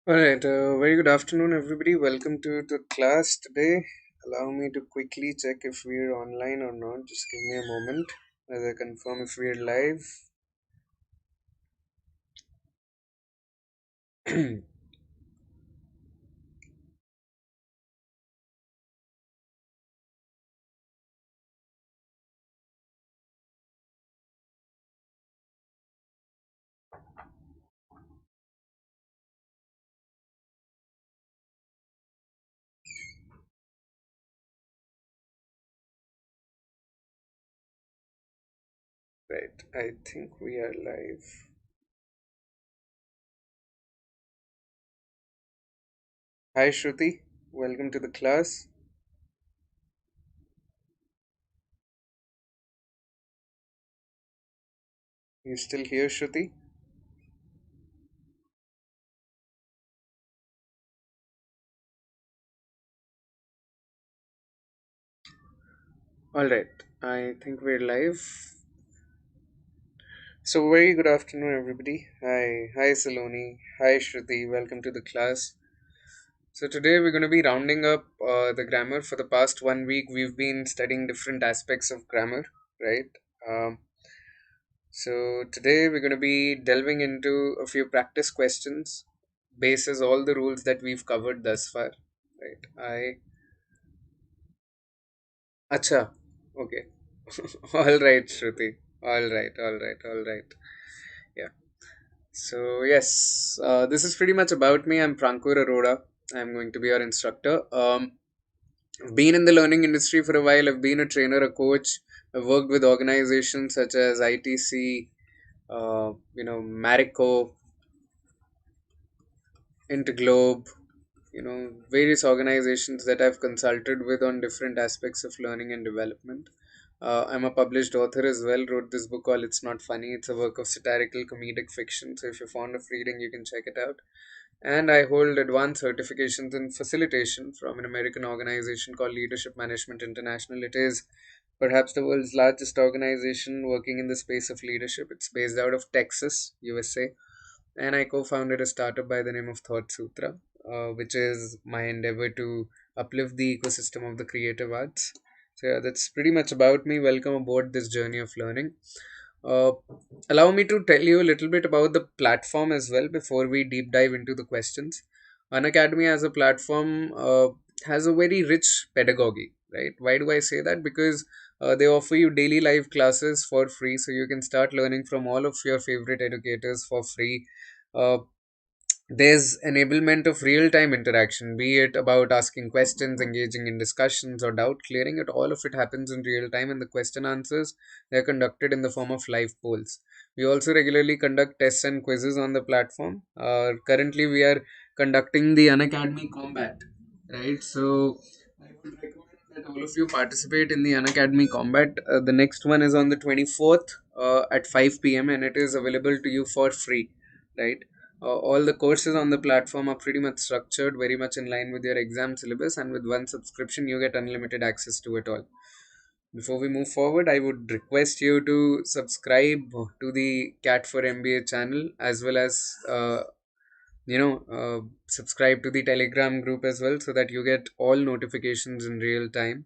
All right, very good afternoon, everybody. Welcome to the class today. Allow me to quickly check if we're online or not. Just give me a moment as I confirm if we're live. Right, I think we are live. Hi, Shruti. Welcome to the class. You still here, Shruti? All right, I think we're live. So, very good afternoon, everybody. Hi, Saloni. Hi, Shruti. Welcome to the class. So today we're going to be rounding up the grammar. For the past 1 week, we've been studying different aspects of grammar, right? Um, so today we're going to be delving into a few practice questions, bases all the rules that we've covered thus far, right? Acha, okay, all right, Shruti, all right, yeah. So yes, this is pretty much about me. I'm Prankur Arora. I'm going to be your instructor. I've been in the learning industry for a while. I've been a trainer, a coach. I've worked with organizations such as ITC, Marico, Interglobe, various organizations that I've consulted with on different aspects of learning and development. I'm a published author as well. Wrote this book called It's Not Funny. It's a work of satirical comedic fiction. So if you're fond of reading, you can check it out. And I hold advanced certifications in facilitation from an American organization called Leadership Management International. It is perhaps the world's largest organization working in the space of leadership. It's based out of Texas, USA, and I co founded a startup by the name of Thought Sutra, which is my endeavor to uplift the ecosystem of the creative arts. So, yeah, that's pretty much about me. Welcome aboard this journey of learning. Uh, Allow me to tell you a little bit about the platform as well before we deep dive into the questions. Unacademy as a platform has a very rich pedagogy, right? Why do I say that? Because they offer you daily live classes for free, so you can start learning from all of your favorite educators for free. Uh, there's enablement of real time interaction, be it about asking questions, engaging in discussions, or doubt clearing. It all of it happens in real time, and the question answers, they're conducted in the form of live polls. We also regularly conduct tests and quizzes on the platform. Currently, we are conducting the Unacademy Combat, right? So I would recommend that all of you participate in the Unacademy Combat. The next one is on the 24th at 5 p.m. and it is available to you for free, right? All the courses on the platform are pretty much structured, very much in line with your exam syllabus, and with one subscription, you get unlimited access to it all. Before we move forward, I would request you to subscribe to the CAT4MBA channel, as well as subscribe to the Telegram group as well, so that you get all notifications in real time.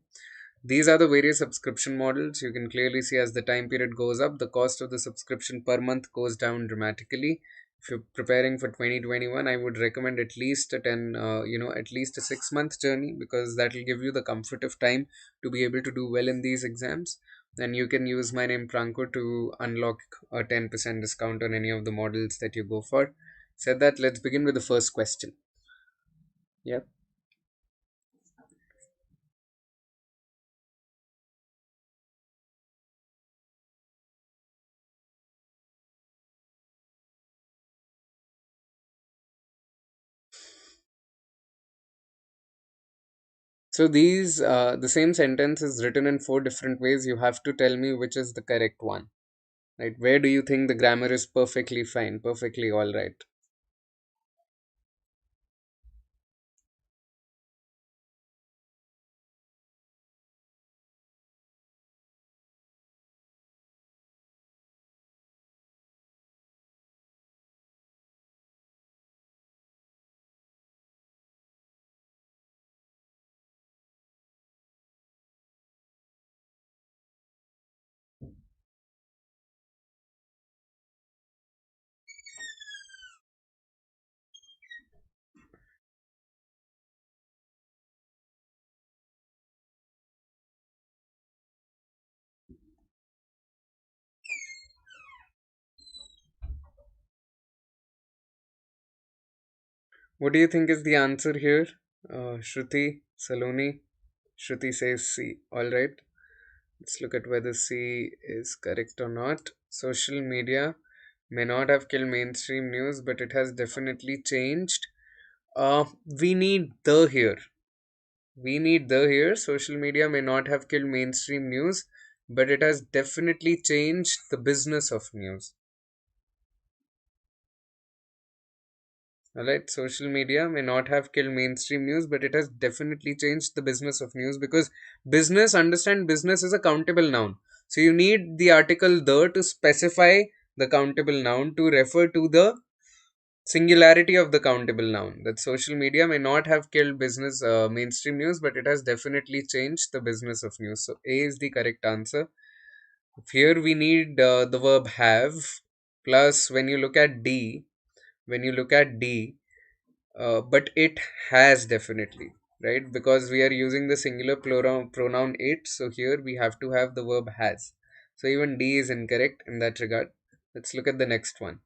These are the various subscription models. You can clearly see as the time period goes up, the cost of the subscription per month goes down dramatically. If you're preparing for 2021, I would recommend at least at least a 6 month journey, because that will give you the comfort of time to be able to do well in these exams. And you can use my name Pranko to unlock a 10% discount on any of the models that you go for. Said that, let's begin with the first question. Yep. So the same sentence is written in four different ways. You have to tell me which is the correct one. Right? Where do you think the grammar is perfectly fine, perfectly all right? What do you think is the answer here? Shruti, Saloni. Shruti says C. All right. Let's look at whether C is correct or not. Social media may not have killed mainstream news, but it has definitely changed. We need the here. We need the here. Social media may not have killed mainstream news, but it has definitely changed the business of news. Alright, social media may not have killed mainstream news, but it has definitely changed the business of news because understand business is a countable noun. So you need the article the to specify the countable noun to refer to the singularity of the countable noun. That social media may not have killed business mainstream news, but it has definitely changed the business of news. So A is the correct answer. Here we need the verb have plus when you look at D, but it has definitely, right? Because we are using the singular pronoun it, so here we have to have the verb has. So even D is incorrect in that regard. Let's look at the next one.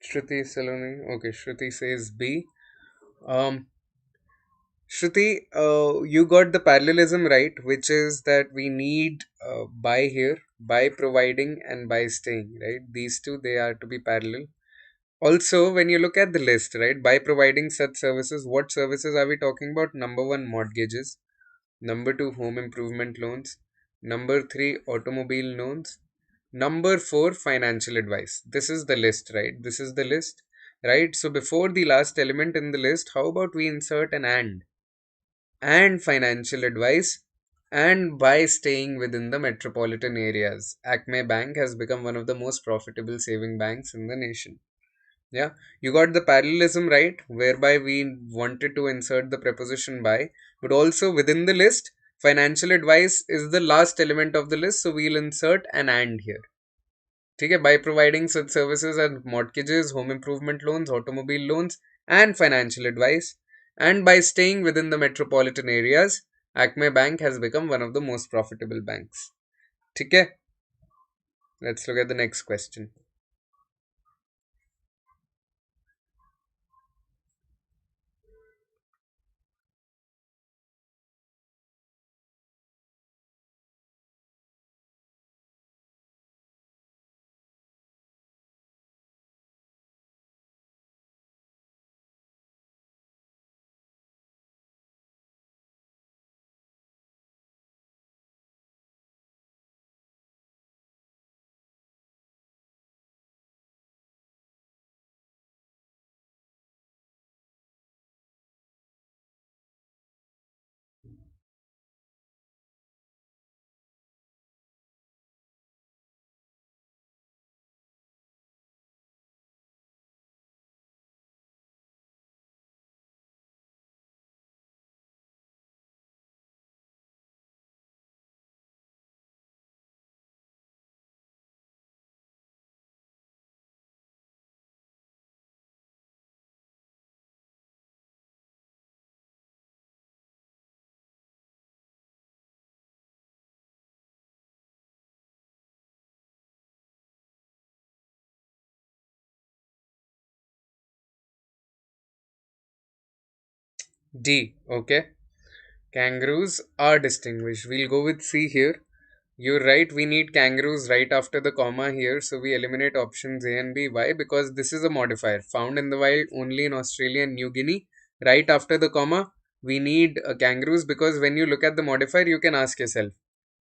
Shruti Saloni. Okay, Shruti says B. Um, Shruti, you got the parallelism right, which is that we need by here, by providing and by staying, right? These two, they are to be parallel. Also, when you look at the list, right, by providing such services, what services are we talking about? Number one, mortgages. Number two, home improvement loans. Number three, automobile loans. Number four, financial advice. This is the list, right? This is the list, right? So before the last element in the list, how about we insert an and financial advice and by staying within the metropolitan areas. Acme Bank has become one of the most profitable saving banks in the nation. Yeah, you got the parallelism right, whereby we wanted to insert the preposition by, but also within the list, financial advice is the last element of the list, so we'll insert an and here. Okay, by providing such services as mortgages, home improvement loans, automobile loans, and financial advice, and by staying within the metropolitan areas, Acme Bank has become one of the most profitable banks. Okay, let's look at the next question. D. Okay. Kangaroos are distinguished. We'll go with C here. You're right, we need kangaroos right after the comma here, so we eliminate options A and B. Why? Because this is a modifier found in the wild only in Australia and New Guinea. Right after the comma, we need kangaroos, because when you look at the modifier, you can ask yourself,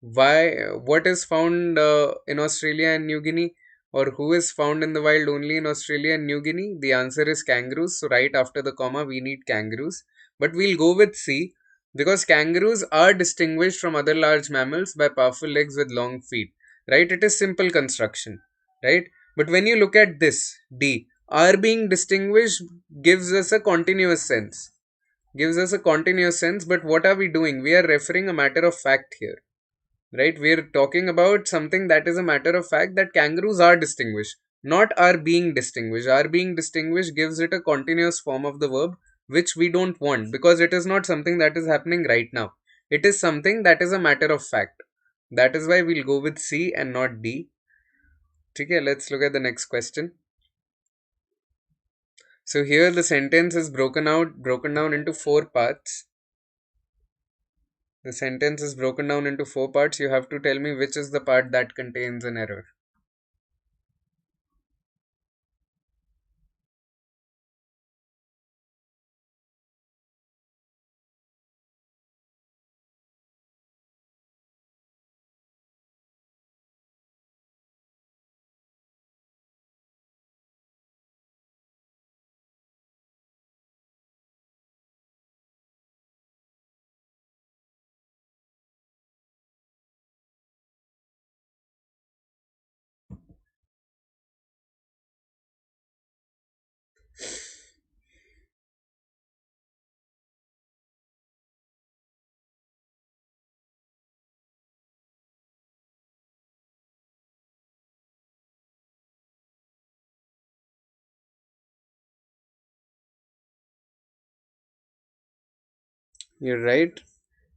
why, what is found in Australia and New Guinea, or who is found in the wild only in Australia and New Guinea? The answer is kangaroos. So right after the comma, we need kangaroos. But we'll go with C, because kangaroos are distinguished from other large mammals by powerful legs with long feet. Right? It is simple construction. Right? But when you look at this, D, are being distinguished gives us a continuous sense. Gives us a continuous sense, but what are we doing? We are referring a matter of fact here, right? We're talking about something that is a matter of fact, that kangaroos are distinguished, not are being distinguished. Are being distinguished gives it a continuous form of the verb, which we don't want, because it is not something that is happening right now. It is something that is a matter of fact. That is why we'll go with C and not D. Okay, let's look at the next question. So here the sentence is broken down into four parts. The sentence is broken down into four parts. You have to tell me which is the part that contains an error. You're right.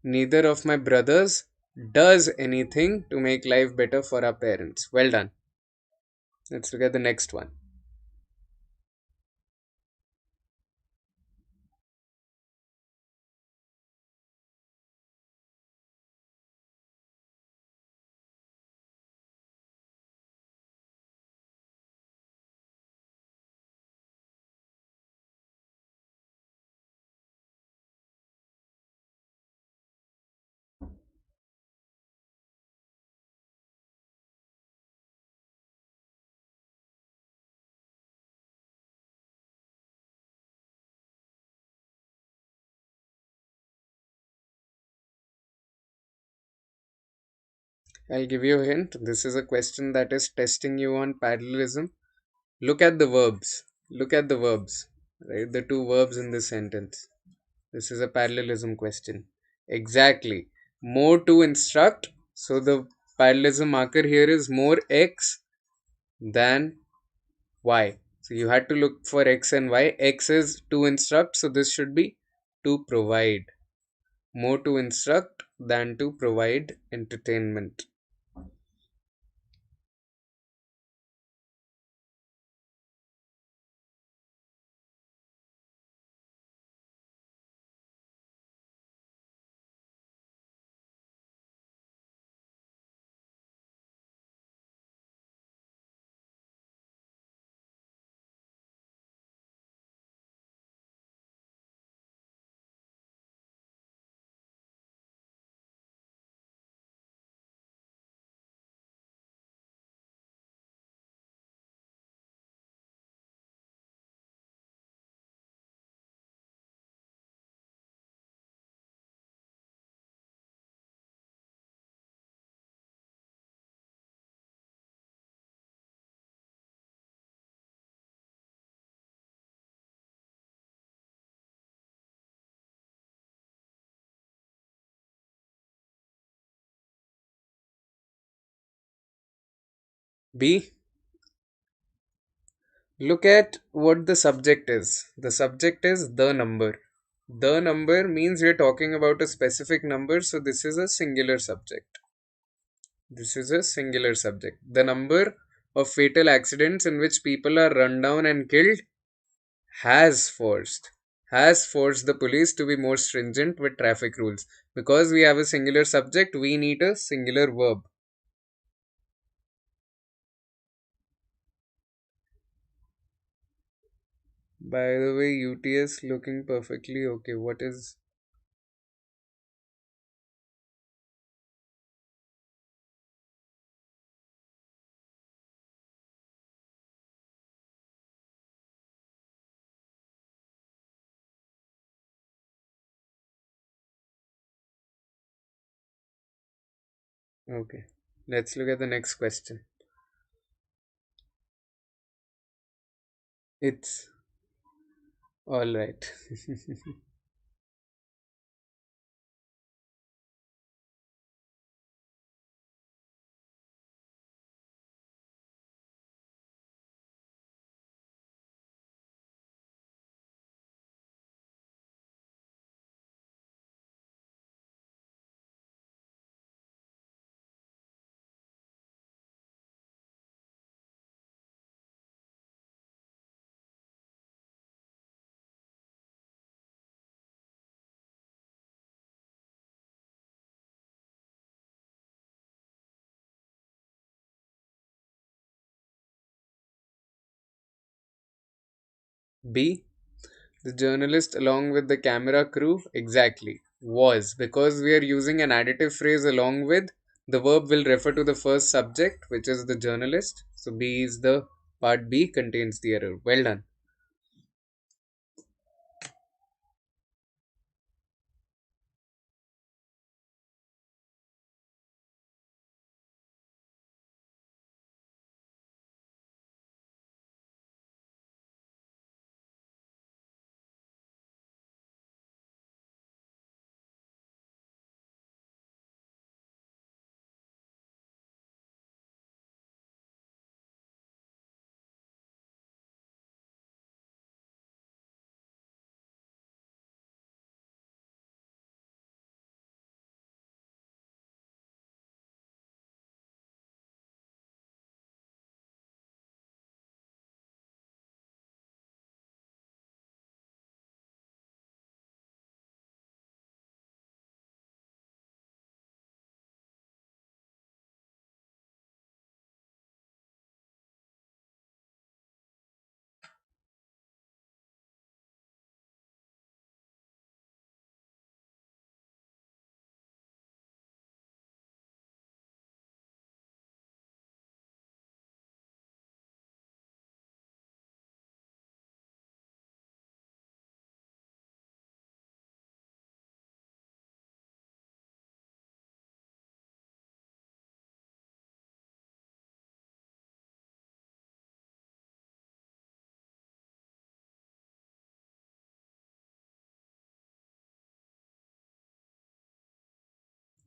Neither of my brothers does anything to make life better for our parents. Well done. Let's look at the next one. I'll give you a hint. This is a question that is testing you on parallelism. Look at the verbs. Look at the verbs. Right? The two verbs in this sentence. This is a parallelism question. Exactly. More to instruct. So the parallelism marker here is more X than Y. So you had to look for X and Y. X is to instruct, so this should be to provide. More to instruct than to provide entertainment. B. Look at what the subject is. The subject is the number. The number means we're talking about a specific number, so this is a singular subject. This is a singular subject. The number of fatal accidents in which people are run down and killed has forced the police to be more stringent with traffic rules. Because we have a singular subject, we need a singular verb. By the way, UTS looking perfectly okay. What is. Okay. Let's look at the next question. It's all right. B. The journalist along with the camera crew. Exactly. Was. Because we are using an additive phrase along with, the verb will refer to the first subject, which is the journalist. So B is the part B contains the error. Well done.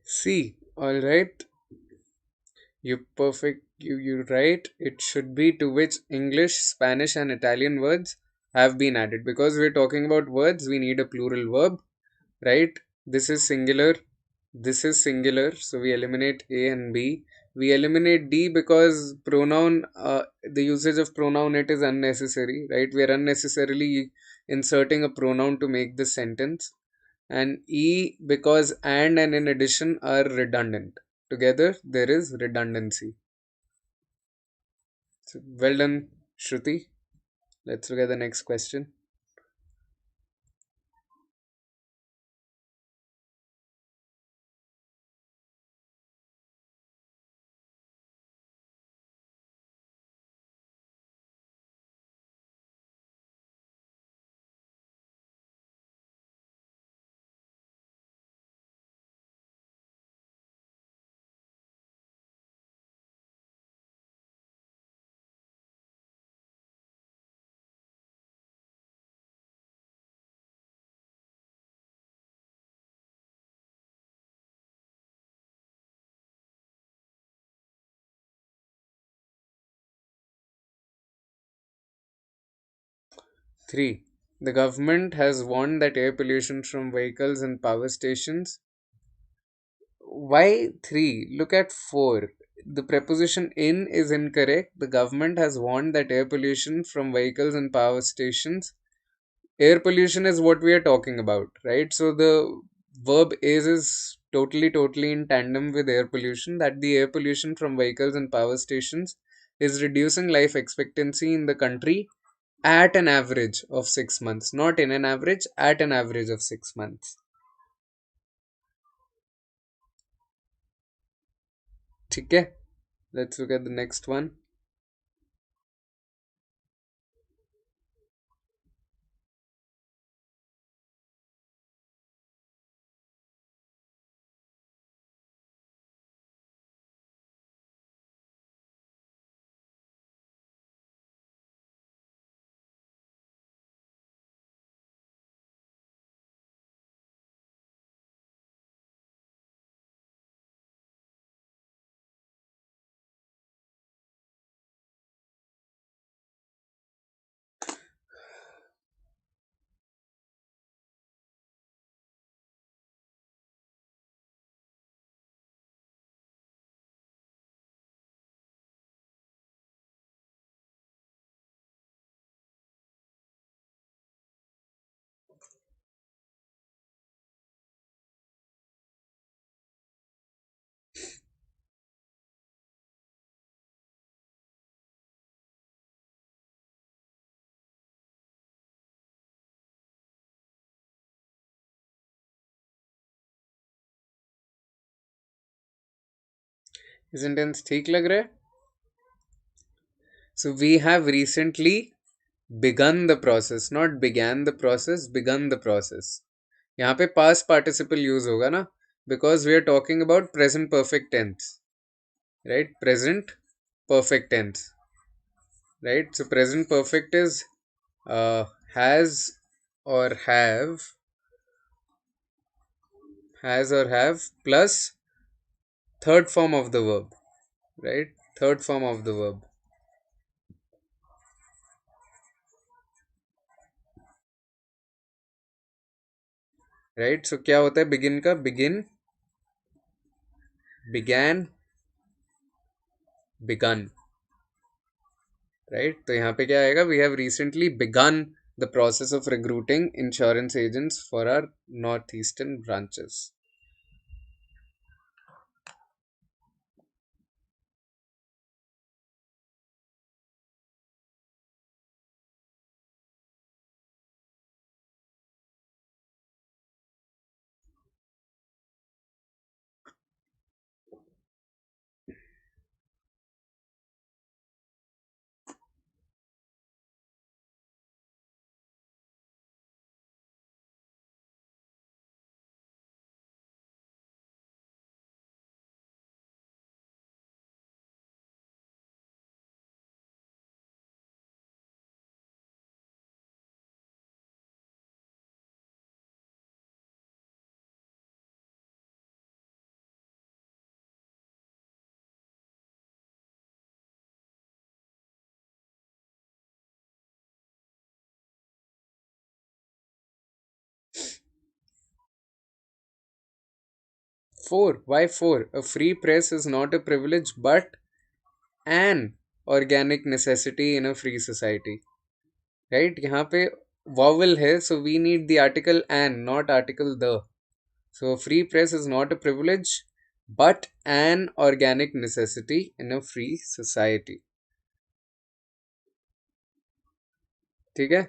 C. All right. You perfect. You right. It should be to which English, Spanish, and Italian words have been added. Because we're talking about words, we need a plural verb, right? This is singular. This is singular. So we eliminate A and B. We eliminate D because pronoun, the usage of pronoun it is unnecessary, right? We are unnecessarily inserting a pronoun to make the sentence. And E because and in addition are redundant. Together there is redundancy. So well done, Shruti. Let's look at the next question. 3. The government has warned that air pollution from vehicles and power stations. Why 3? Look at 4. The preposition in is incorrect. The government has warned that air pollution from vehicles and power stations. Air pollution is what we are talking about, right? So the verb is totally in tandem with air pollution, that the air pollution from vehicles and power stations is reducing life expectancy in the country at an average of 6 months, not in an average, at an average of 6 months. ठीक है, let's look at the next one. Isn't it ठीक लग रहा है? So we have recently begun the process, not began the process, begun the process. यहाँ पे past participle use होगा ना, because we are talking about present perfect tense, right? Present perfect tense, right? So present perfect is uh, has or have plus third form of the verb, right? Third form of the verb, right? So क्या होता है begin का? Begin, began, begun, right? तो यहाँ पे क्या आएगा? We have recently begun the process of recruiting insurance agents for our northeastern branches. 4. Why 4? A free press is not a privilege but an organic necessity in a free society. Right? यहाँ पे vowel है, so we need the article an, not article the. So free press is not a privilege but an organic necessity in a free society. ठीक है?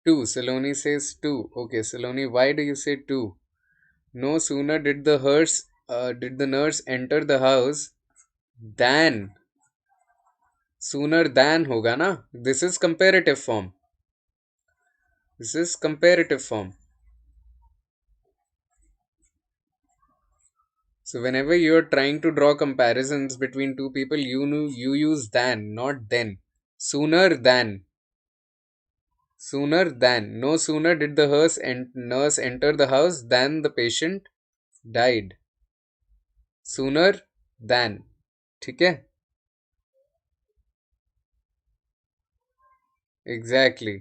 Two. Saloni says two. Okay, Saloni, why do you say two? No sooner did the nurse enter the house than, sooner than होगा ना. This is comparative form. This is comparative form. So whenever you are trying to draw comparisons between two people, you use than, not then. Sooner than. Sooner than. No sooner did the nurse enter the house than the patient died. Sooner than. ठीक है? Exactly.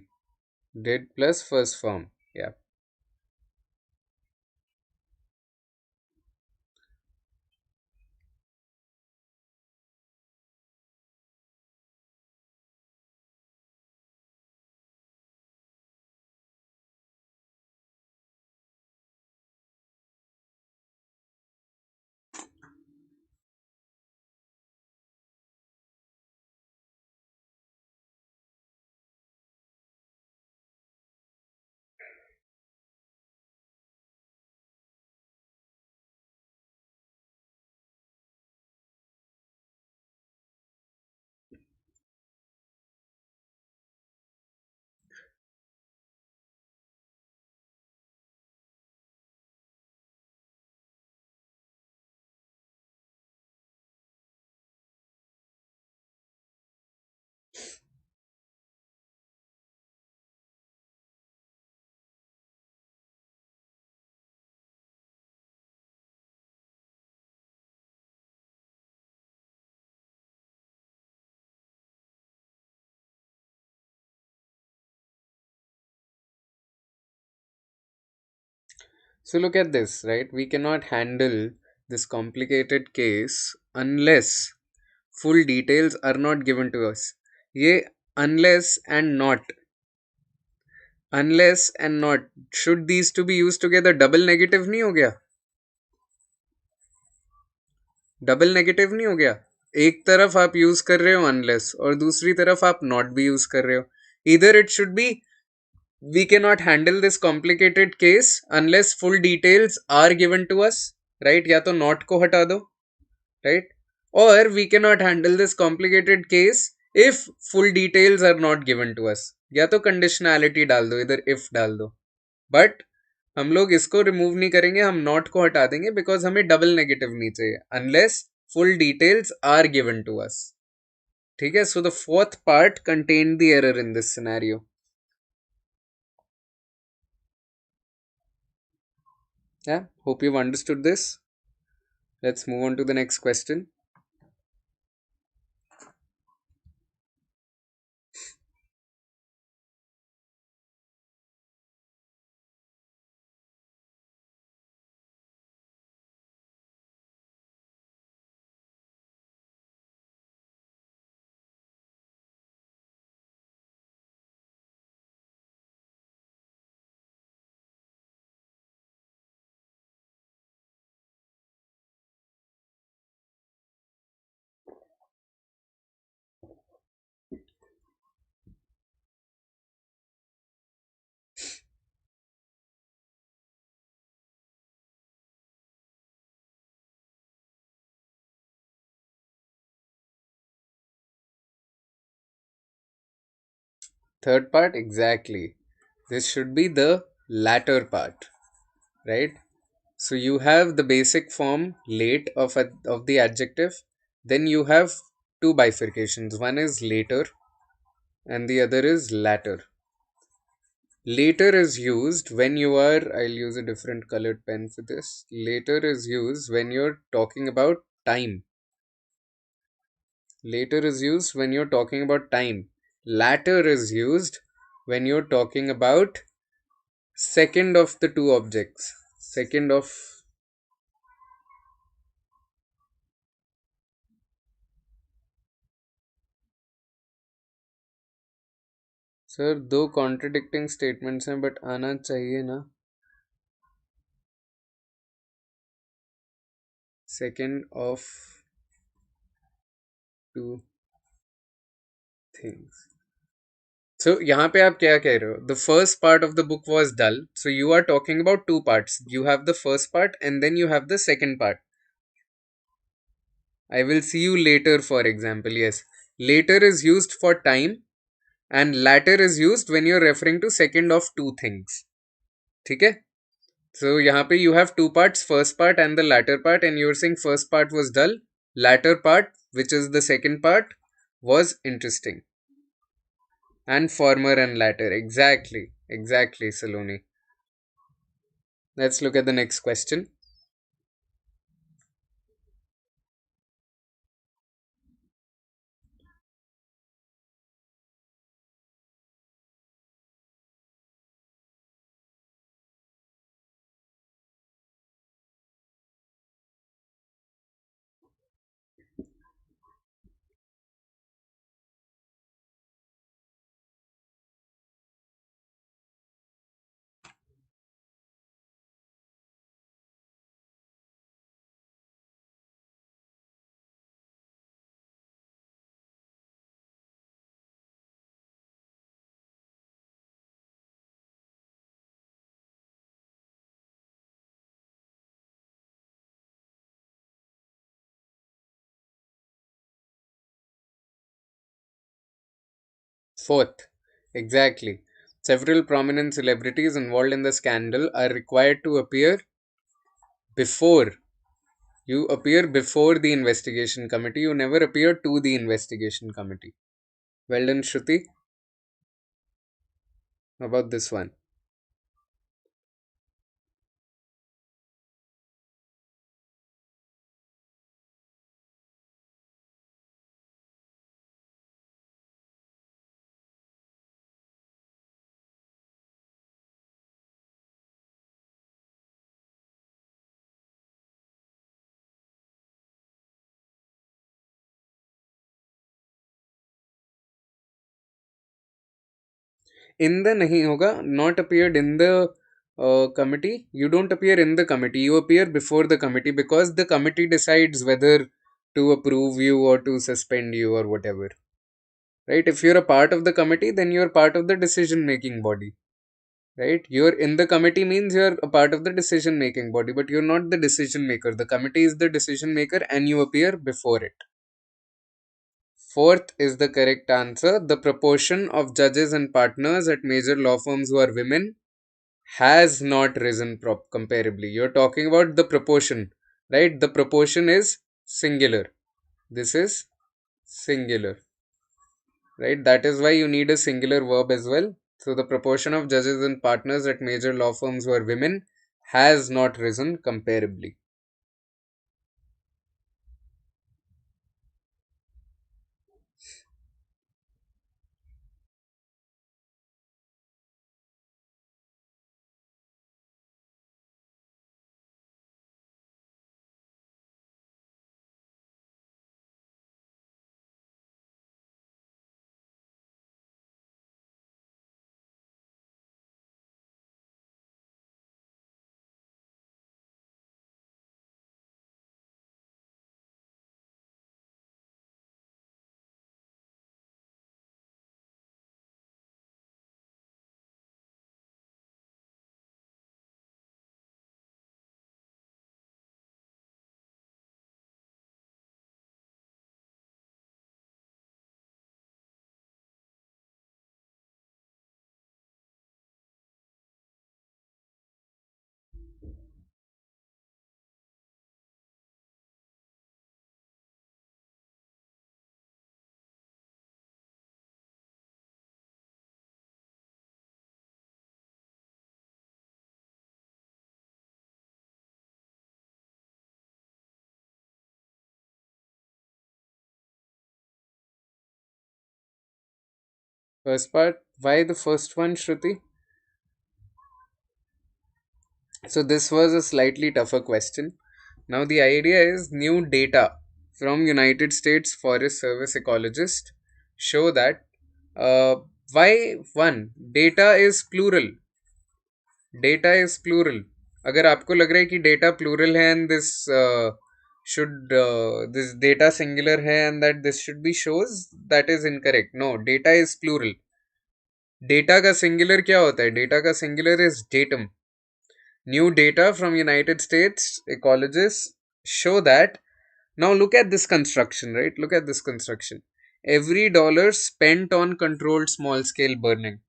Did plus first form. Yeah. So look at this, right? We cannot handle this complicated case unless full details are not given to us. ये unless and not, unless and not, should these two be used together? Double negative नहीं हो गया? Double negative नहीं हो गया? एक तरफ आप यूज कर रहे हो अनलेस और दूसरी तरफ आप नॉट भी यूज कर रहे हो. इधर it should be we cannot handle this complicated case unless full details are given to us, right? या तो not को हटा दो, right? Or we cannot handle this complicated case if full details are not given to us. या तो conditionality डाल दो, इधर if डाल दो. But हम लोग इसको रिमूव नहीं करेंगे, हम नॉट को हटा देंगे बिकॉज हमें डबल नेगेटिव नहीं चाहिए unless full details are given to us. ठीक है? So the fourth part contain the error in this scenario. Yeah, hope you've understood this. Let's move on to the next question. Third part, exactly. This should be the latter part, right? So you have the basic form late of the adjective. Then you have two bifurcations. One is later and the other is latter. Later is used when you are, I'll use a different colored pen for this. Later is used when you're talking about time. Later is used when you're talking about time. Latter is used when you're talking about second of the two objects. Second of. Sir दो contradicting statements हैं but आना चाहिए ना. Second of two things. So यहाँ पे आप क्या कह रहे हो? The first part of the book was dull. So you are talking about two parts. You have the first part and then you have the second part. I will see you later, for example. Yes. Later is used for time and latter is used when you're referring to second of two things. ठीक है? So यहाँ पे you have two parts, first part and the latter part, and you're saying first part was dull. Latter part, which is the second part, was interesting. And former and latter. Exactly, Saloni. Let's look at the next question. Fourth, exactly. Several prominent celebrities involved in the scandal are required to appear before. You appear before the investigation committee. You never appear to the investigation committee. Well done, Shruti. About this one. In the nahi hoga, not appeared in the committee. You don't appear in the committee. You appear before the committee because the committee decides whether to approve you or to suspend you or whatever. Right? If you're a part of the committee, then you're part of the decision making body. Right? You're in the committee means you're a part of the decision making body, but you're not the decision maker. The committee is the decision maker and you appear before it. Fourth is the correct answer. The proportion of judges and partners at major law firms who are women has not risen comparably. You're talking about the proportion, right? The proportion is singular. This is singular, right? That is why you need a singular verb as well. So the proportion of judges and partners at major law firms who are women has not risen comparably. First part, why the first one, Shruti? So this was a slightly tougher question. Now the idea is new data from United States Forest Service ecologists show that uh, why one data is plural. Data is plural. अगर आपको लग रहा है कि data plural है and this should this data singular है and that this should be shows, that is incorrect. No, data is plural. Data का singular क्या होता है? Data का singular is datum. New data from United States ecologists show that. Now look at this construction, right? Look at this construction. Every dollar spent on controlled small scale burning,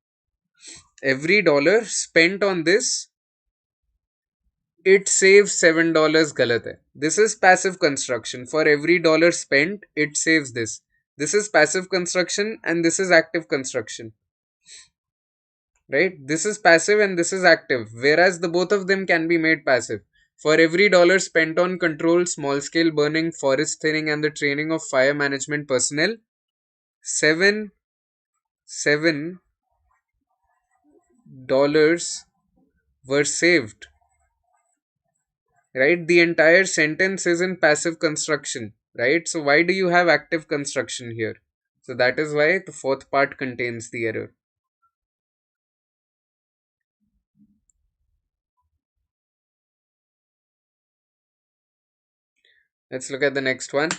every dollar spent on this, it saves $7 galat hai. This is passive construction. For every dollar spent, it saves this. This is passive construction and this is active construction. right? This is passive and this is active, whereas the both of them can be made passive. For every dollar spent on control, small scale burning, forest thinning, and the training of fire management personnel, seven $7 were saved. Right? The entire sentence is in passive construction, right? So why do you have active construction here? So that is why the fourth part contains the error. Let's look at the next one.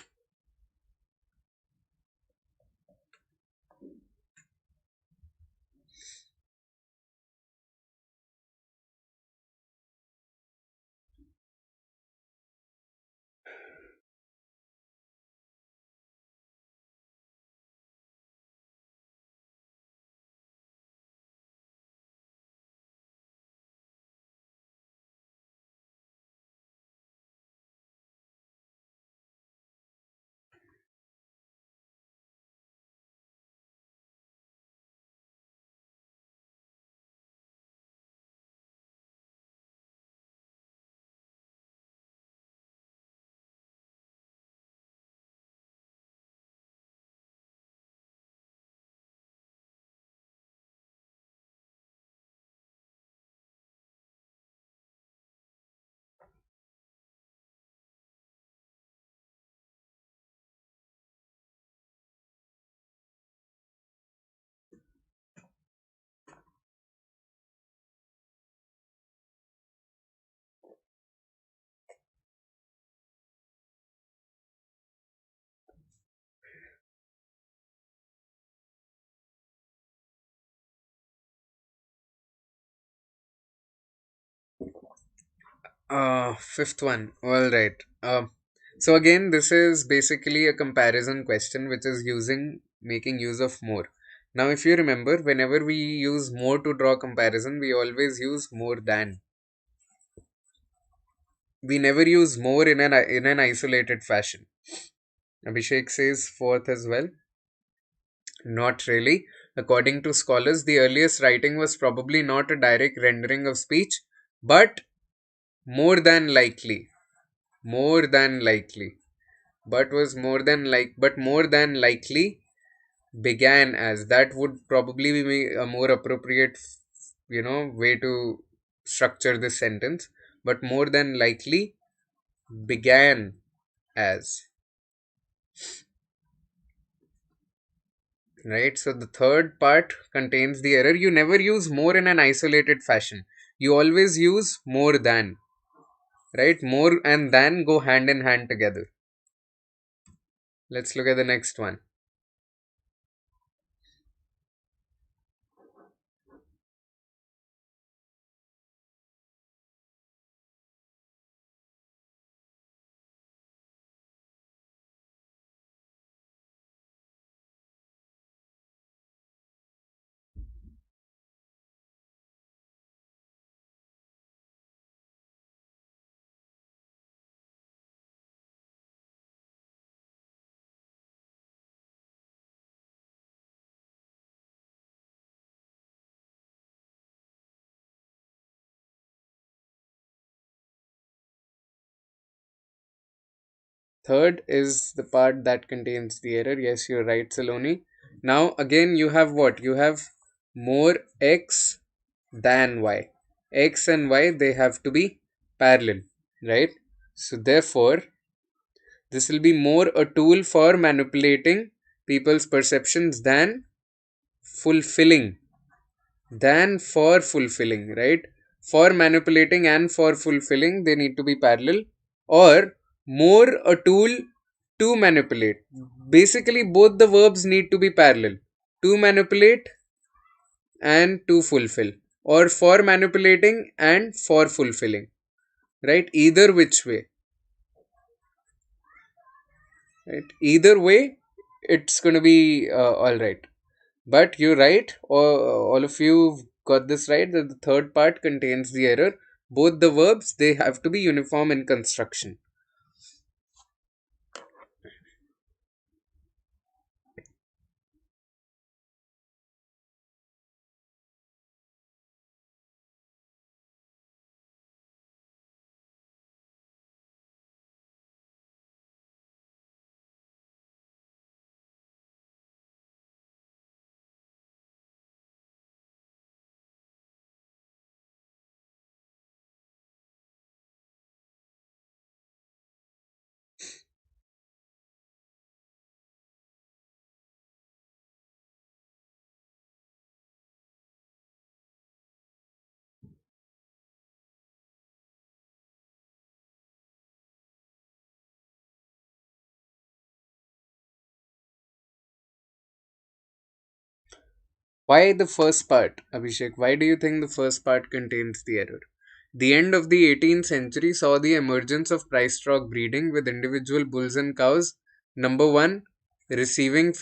Fifth one. All right. So again, this is basically a comparison question, which is making use of more. Now, if you remember, whenever we use more to draw comparison, we always use more than. We never use more in an isolated fashion. Abhishek says fourth as well. Not really. According to scholars, the earliest writing was probably not a direct rendering of speech, but more than likely. More than likely. But more than likely began as. That would probably be a more appropriate, way to structure this sentence. But more than likely began as. Right, so the third part contains the error. You never use more in an isolated fashion. You always use more than. Right, more and than go hand in hand together. Let's look at the next one. Third is the part that contains the error. Yes, you're right, Saloni. Now again you have what? You have more x than y. X and y, they have to be parallel, right? So therefore this will be more a tool for manipulating people's perceptions fulfilling than for fulfilling, right? For manipulating and for fulfilling, they need to be parallel, or more a tool to manipulate. Basically, both the verbs need to be parallel, to manipulate and to fulfill, or for manipulating and for fulfilling, right? Either which way, right? Either way, it's going to be all right. But you're right, all of you got this right, that the third part contains the error. Both the verbs, they have to be uniform in construction. Why the first part, Abhishek? Why do you think the first part contains the error? The end of the 18th century saw the emergence of price stock breeding with individual bulls and cows. Number one, receiving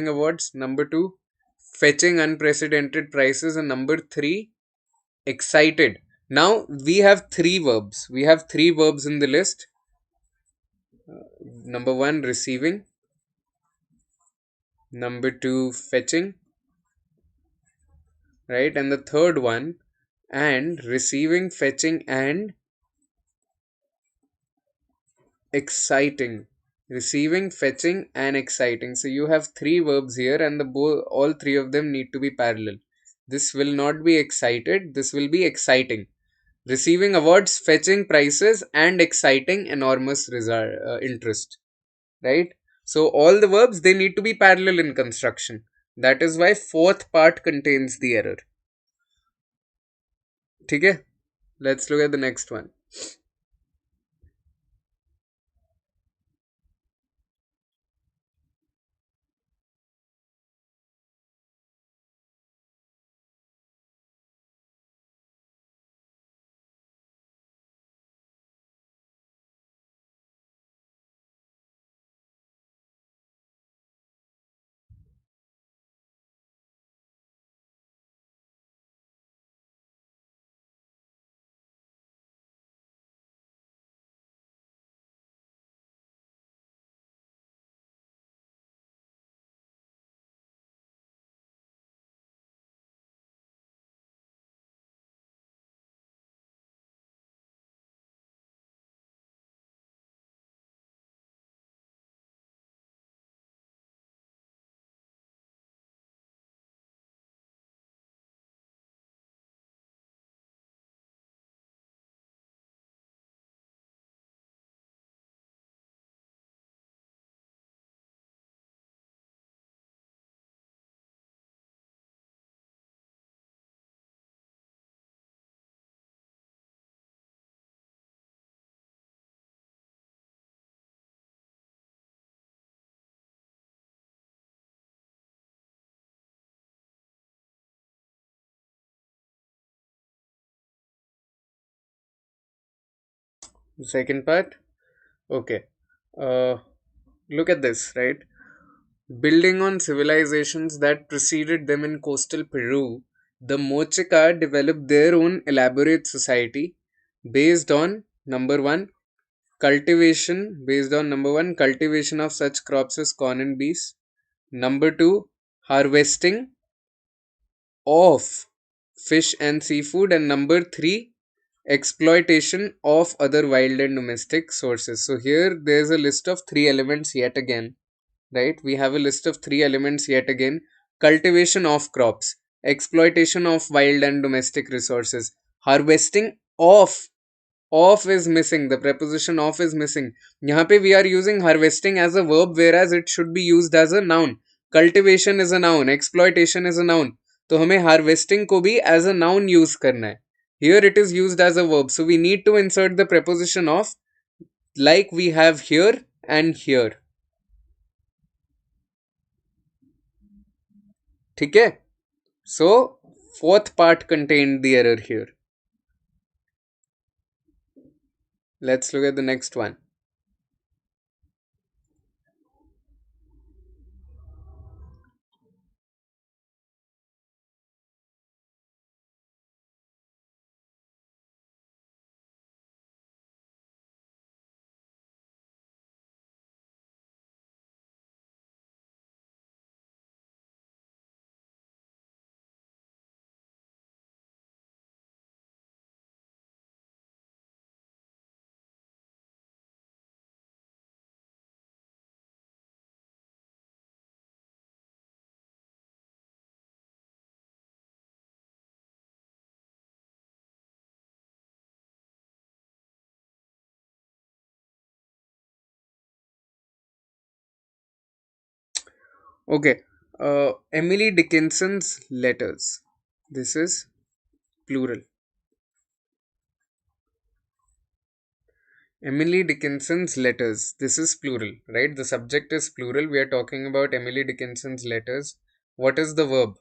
awards. Number two, fetching unprecedented prices. And number three, excited. Now we have three verbs. We have three verbs in the list. Number one, receiving. Number two, fetching. Right? And the third one, and receiving, fetching, and exciting. Receiving, fetching, and exciting. So you have three verbs here, and all three of them need to be parallel. This will not be excited, this will be exciting. Receiving awards, fetching prices, and exciting enormous interest. Right? So all the verbs, they need to be parallel in construction. That is why fourth part contains the error. Okay? Let's look at the next one. The second part. Okay. Uh, Look at this, right? Building on civilizations that preceded them in coastal Peru, the Mochica developed their own elaborate society based on number one, cultivation of such crops as corn and beans. Number two, harvesting of fish and seafood. And number three, exploitation of other wild and domestic sources. So here there's a list of three elements yet again, right? We have a list of three elements yet again: cultivation of crops, exploitation of wild and domestic resources, harvesting of. Of is missing, the preposition of is missing. यहाँ पे we are using harvesting as a verb, whereas it should be used as a noun. Cultivation is a noun, exploitation is a noun, तो हमें harvesting को भी as a noun use करना है. Here it is used as a verb, so we need to insert the preposition of, like we have here and here. ठीक है? So fourth part contained the error here. Let's look at the next one. Okay. Emily Dickinson's letters. This is plural. Emily Dickinson's letters. This is plural, right? The subject is plural. We are talking about Emily Dickinson's letters. What is the verb?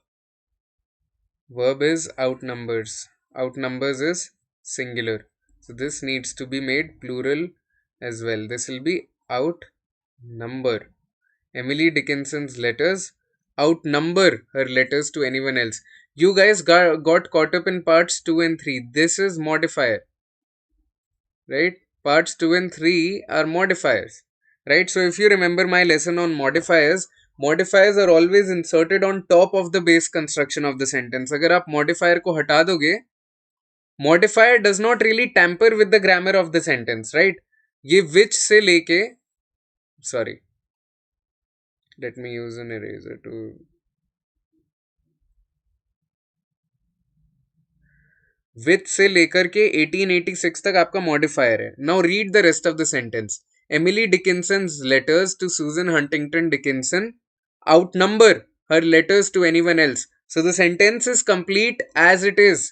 Verb is outnumbers. Outnumbers is singular, so this needs to be made plural as well. This will be outnumber. Emily Dickinson's letters outnumber her letters to anyone else. You guys got caught up in parts 2 and 3. This is modifier, right? Parts 2 and 3 are modifiers, right? So if you remember my lesson on modifiers, modifiers are always inserted on top of the base construction of the sentence. अगर आप modifier को हटा दोगे, modifier does not really tamper with the grammar of the sentence, right? ये which से लेके, sorry, let me use an eraser to with से लेकर के 1886 तक आपका मॉडिफायर है. Now read the rest of the sentence. Emily Dickinson's letters to Susan Huntington Dickinson outnumber her letters to anyone else. So the sentence is complete as it is.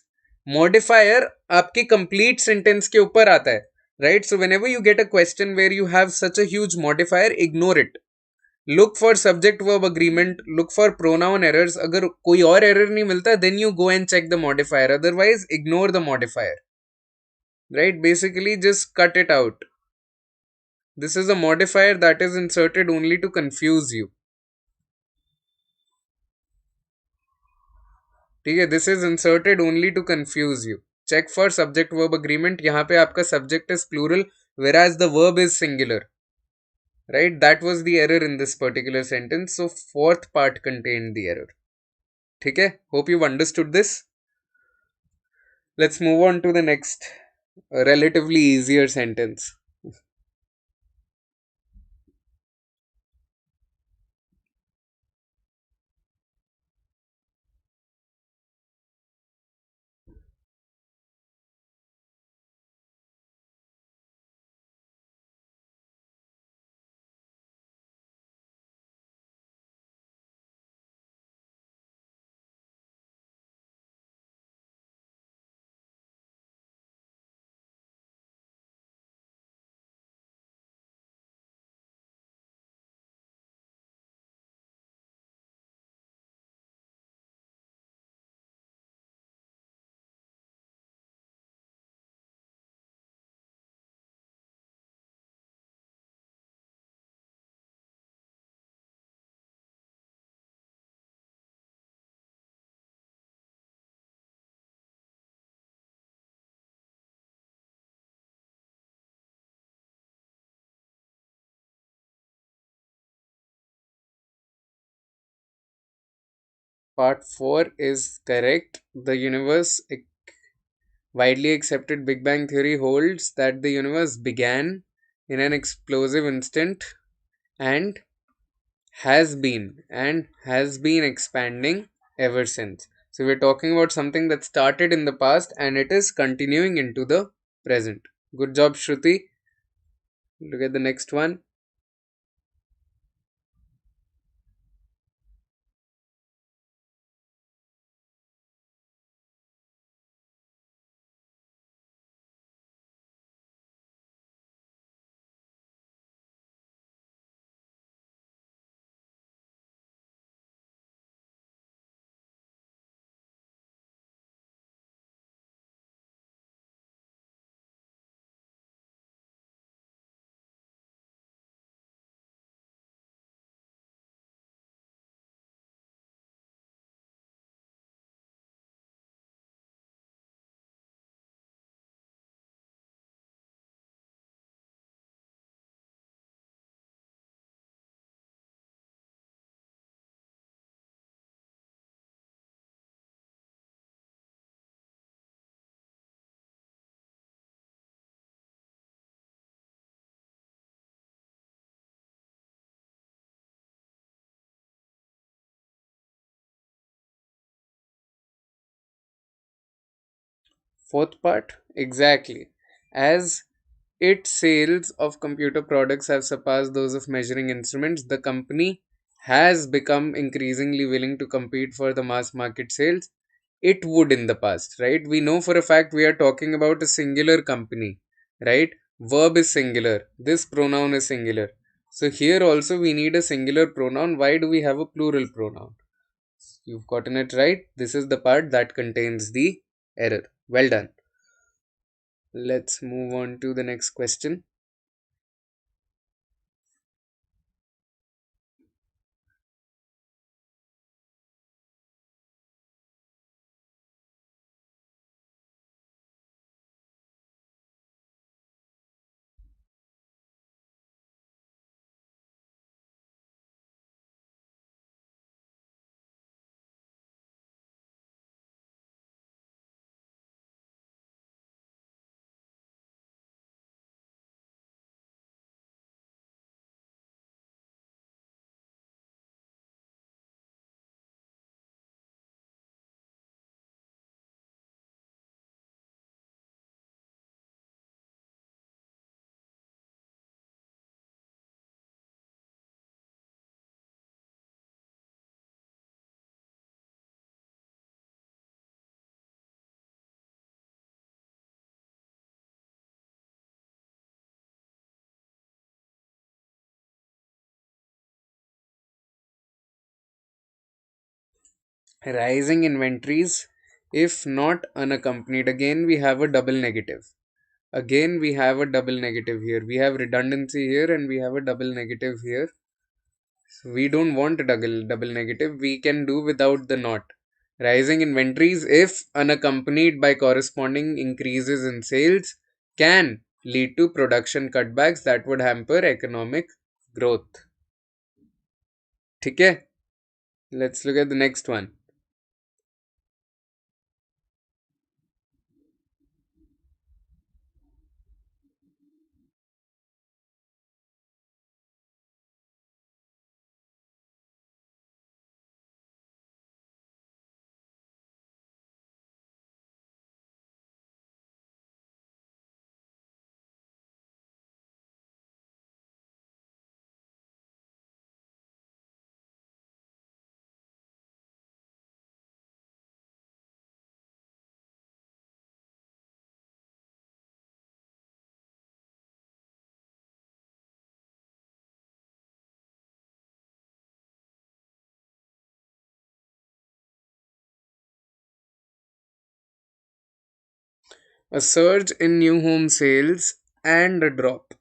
Modifier आपकी complete sentence के ऊपर आता है, right? So whenever you get a question where you have such a huge modifier, ignore it. Look for subject verb agreement, look for pronoun errors. अगर कोई और error नहीं मिलता, then you go and check the modifier. Otherwise, ignore the modifier. Right? Basically, just cut it out. This is a modifier that is inserted only to confuse you. ठीक है, this is inserted only to confuse you. Check for subject verb agreement. यहाँ पे आपका subject is plural, whereas the verb is singular. Right? That was the error in this particular sentence. So fourth part contained the error. ठीक है? Hope you've understood this. Let's move on to the next relatively easier sentence. Part 4 is correct. The universe, widely accepted Big Bang theory holds that the universe began in an explosive instant and has been expanding ever since. So we're talking about something that started in the past and it is continuing into the present. Good job, Shruti. Look at the next one. Fourth part, exactly. As its sales of computer products have surpassed those of measuring instruments, the company has become increasingly willing to compete for the mass market sales. It would in the past, right? We know for a fact we are talking about a singular company, right? Verb is singular. This pronoun is singular. So here also we need a singular pronoun. Why do we have a plural pronoun? You've gotten it right. This is the part that contains the error. Well done. Let's move on to the next question. Rising inventories, if not unaccompanied. Again, we have a double negative. Again, we have a double negative here. We have redundancy here and we have a double negative here. So we don't want a double negative. We can do without the not. Rising inventories, if unaccompanied by corresponding increases in sales, can lead to production cutbacks that would hamper economic growth. Okay, let's look at the next one. A surge in new home sales and a drop.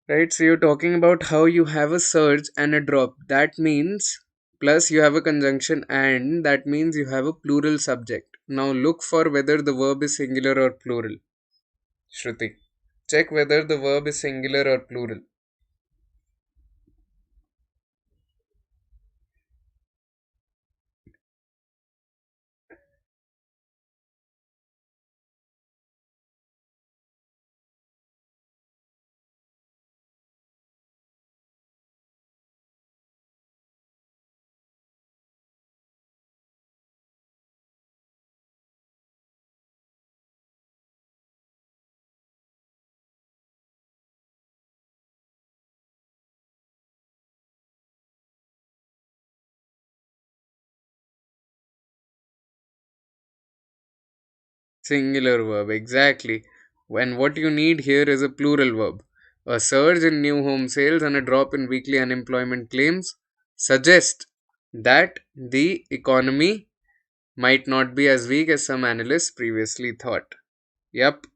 Right, so you're talking about how you have a surge and a drop. That means, plus you have a conjunction and, that means you have a plural subject. Now look for whether the verb is singular or plural. Shruti, check whether the verb is singular or plural. Singular verb, exactly. And what you need here is a plural verb. A surge in new home sales and a drop in weekly unemployment claims suggest that the economy might not be as weak as some analysts previously thought. Yep.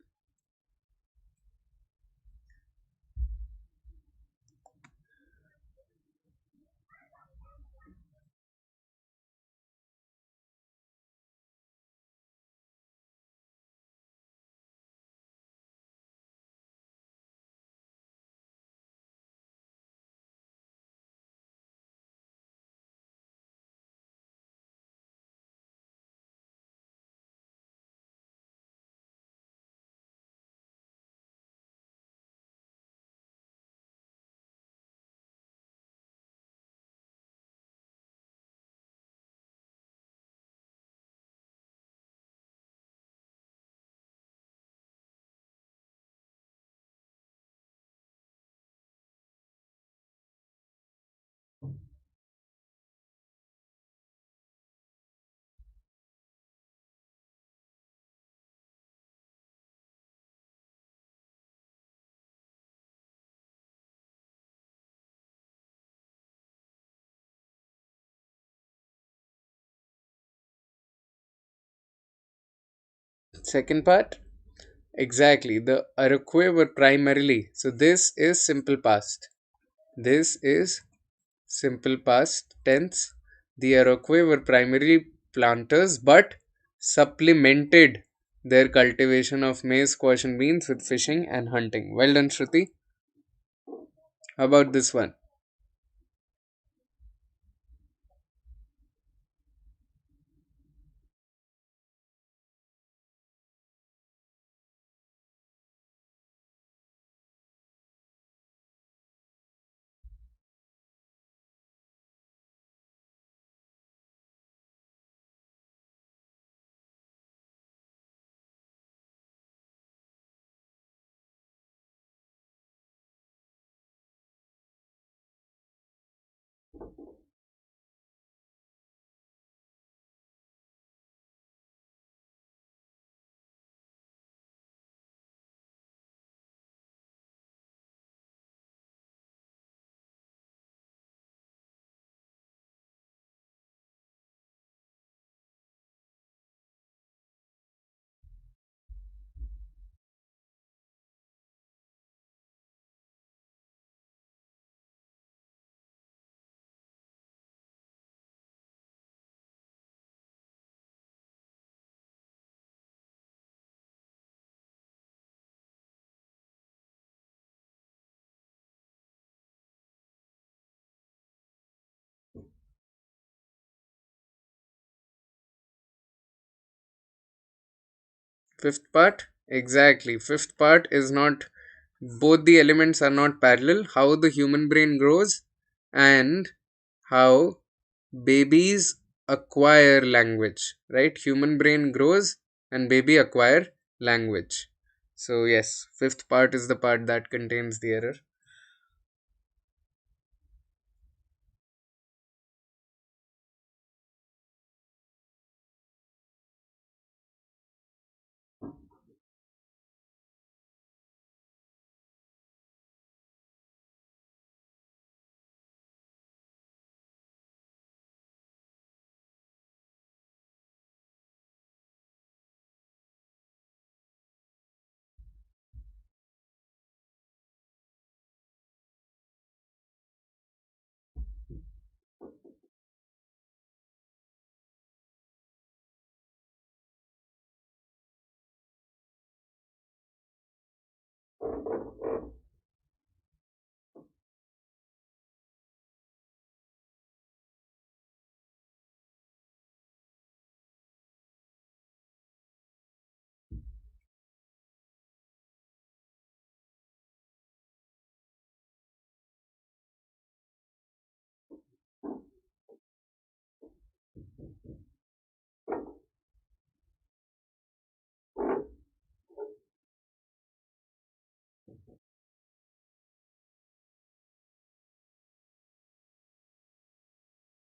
Second part, exactly. The Iroquois were primarily, so this is simple past. This is simple past tense. The Iroquois were primarily planters but supplemented their cultivation of maize, squash, and beans with fishing and hunting. Well done, Shruti. How about this one? Fifth part? Exactly. Fifth part is not, both the elements are not parallel. How the human brain grows and how babies acquire language, right? Human brain grows and baby acquire language. So, yes, fifth part is the part that contains the error.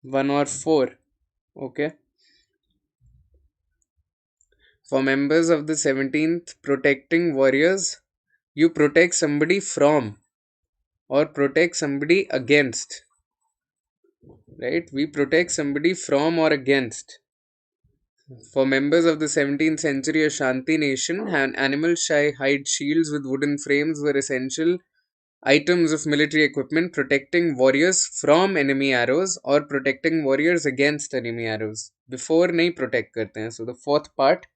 1 or 4. Okay. For members of the 17th protecting warriors, you protect somebody from or protect somebody against, right? We protect somebody from or against. For members of the 17th century, a Shanti nation, animal hide shields with wooden frames were essential items of military equipment protecting warriors from enemy arrows or protecting warriors against enemy arrows. Before nahi protect karte hain. So the fourth part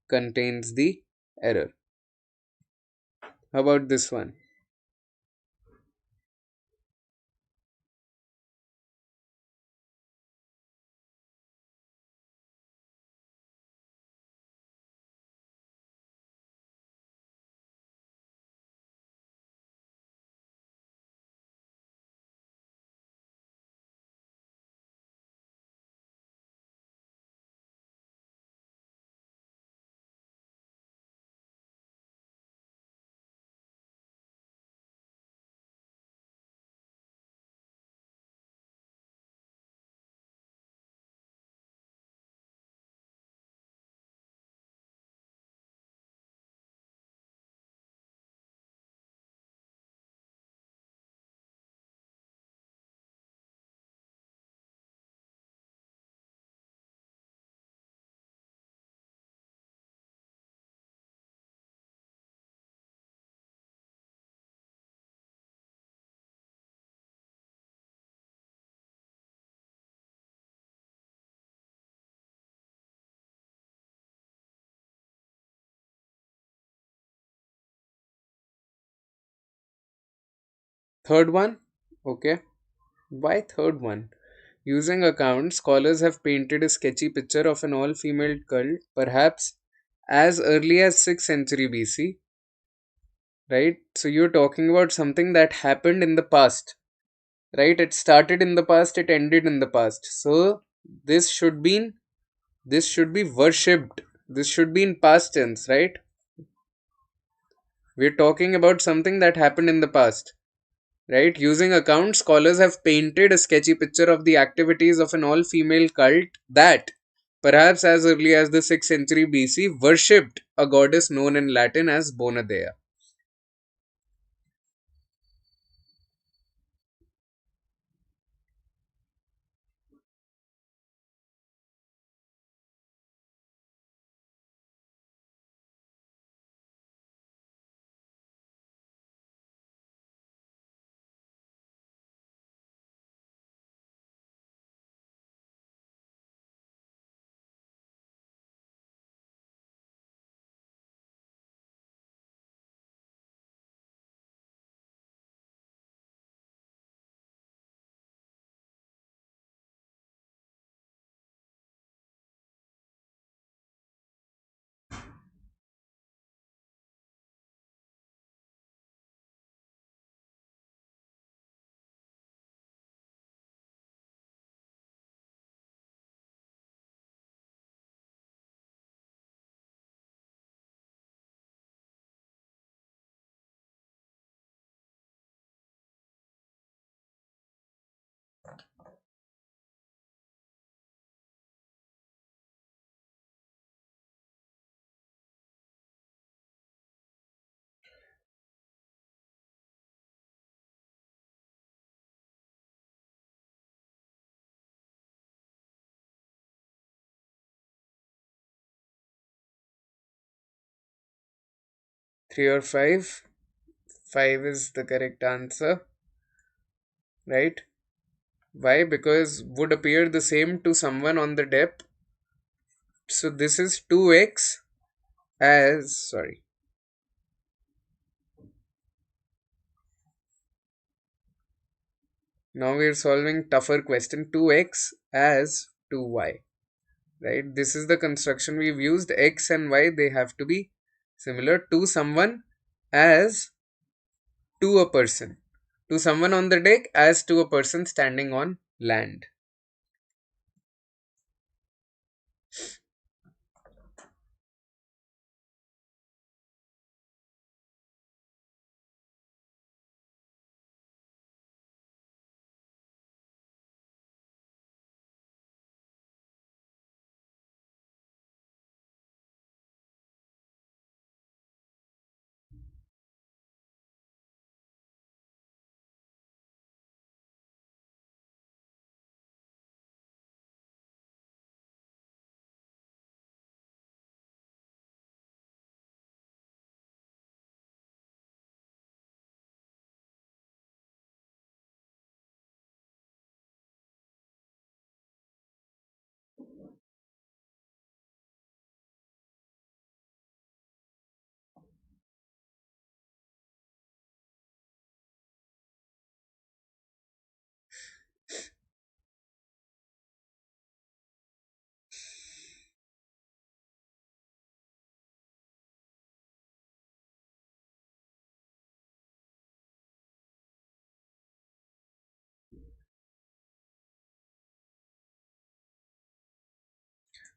contains the error. How about this one? Third one, okay. Why third one? Using accounts, scholars have painted a sketchy picture of an all female cult, perhaps as early as 6th century BC, right? So you're talking about something that happened in the past, right? It started in the past, it ended in the past. So this should be this should be worshipped. This should be in past tense, right? We're talking about something that happened in the past, right? Using accounts, scholars have painted a sketchy picture of the activities of an all female cult that, perhaps as early as the 6th century BC, worshipped a goddess known in Latin as Bonadea. 3 or 5? 5 is the correct answer, right? Why? Because would appear the same to someone on the depth. So this is 2x as, sorry. Now we are solving tougher question. 2x as 2y, right? This is the construction we've used. X and y, they have to be similar to someone as to a person. To someone on the deck as to a person standing on land.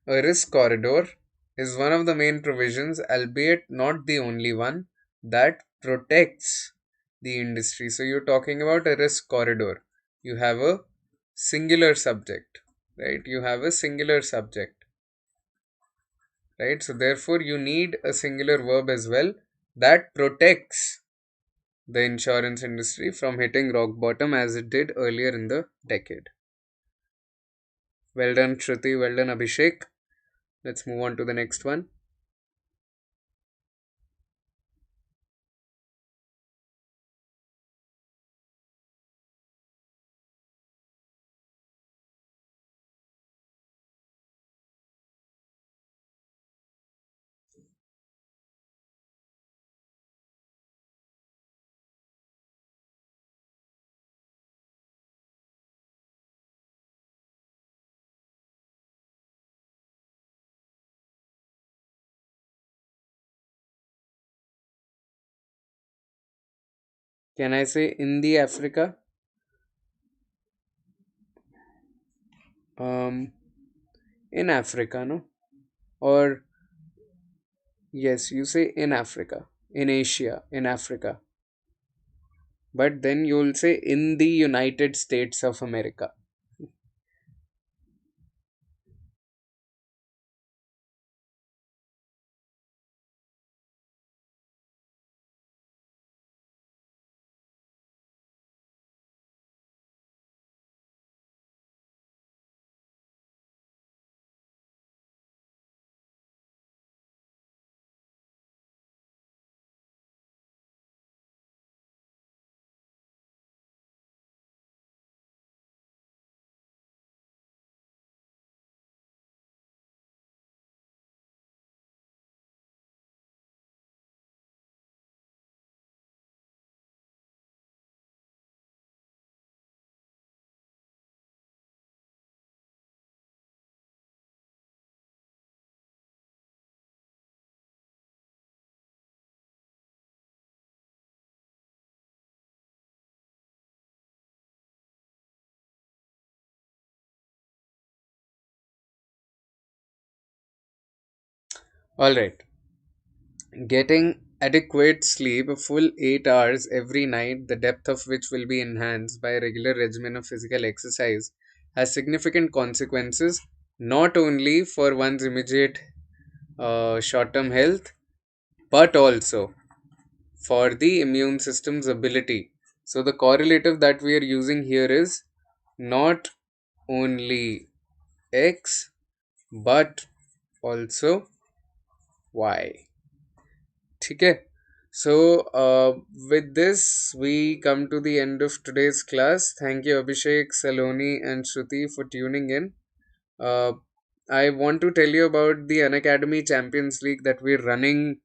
A risk corridor is one of the main provisions, albeit not the only one, that protects the industry. So you're talking about a risk corridor. You have a singular subject, right? You have a singular subject, right? So therefore you need a singular verb as well that protects the insurance industry from hitting rock bottom as it did earlier in the decade. Well done, Shruti. Well done, Abhishek. Let's move on to the next one. Can I say in the Africa? Um, in Africa, no? Or yes, you say in Africa, in Asia, in Africa. But then you'll say in the United States of America. All right. Getting adequate sleep, a full 8 hours every night, the depth of which will be enhanced by a regular regimen of physical exercise, has significant consequences not only for one's immediate short term health but also for the immune system's ability. So, the correlative that we are using here is not only X but also Y. Okay. So, with this, we come to the end of today's class. Thank you, Abhishek, Saloni, and Shruti, for tuning in. Uh, I want to tell you about the Unacademy Champions League that we're running,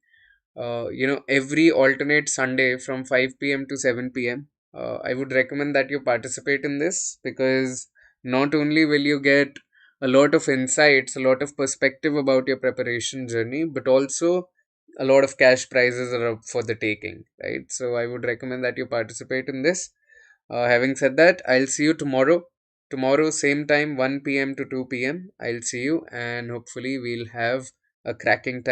every alternate Sunday from 5 p.m. to 7 p.m. I would recommend that you participate in this because not only will you get a lot of insights, a lot of perspective about your preparation journey, but also a lot of cash prizes are up for the taking, right? So I would recommend that you participate in this. Having said that, I'll see you tomorrow. Tomorrow, same time, 1 p.m. to 2 p.m. I'll see you, and hopefully, we'll have a cracking time.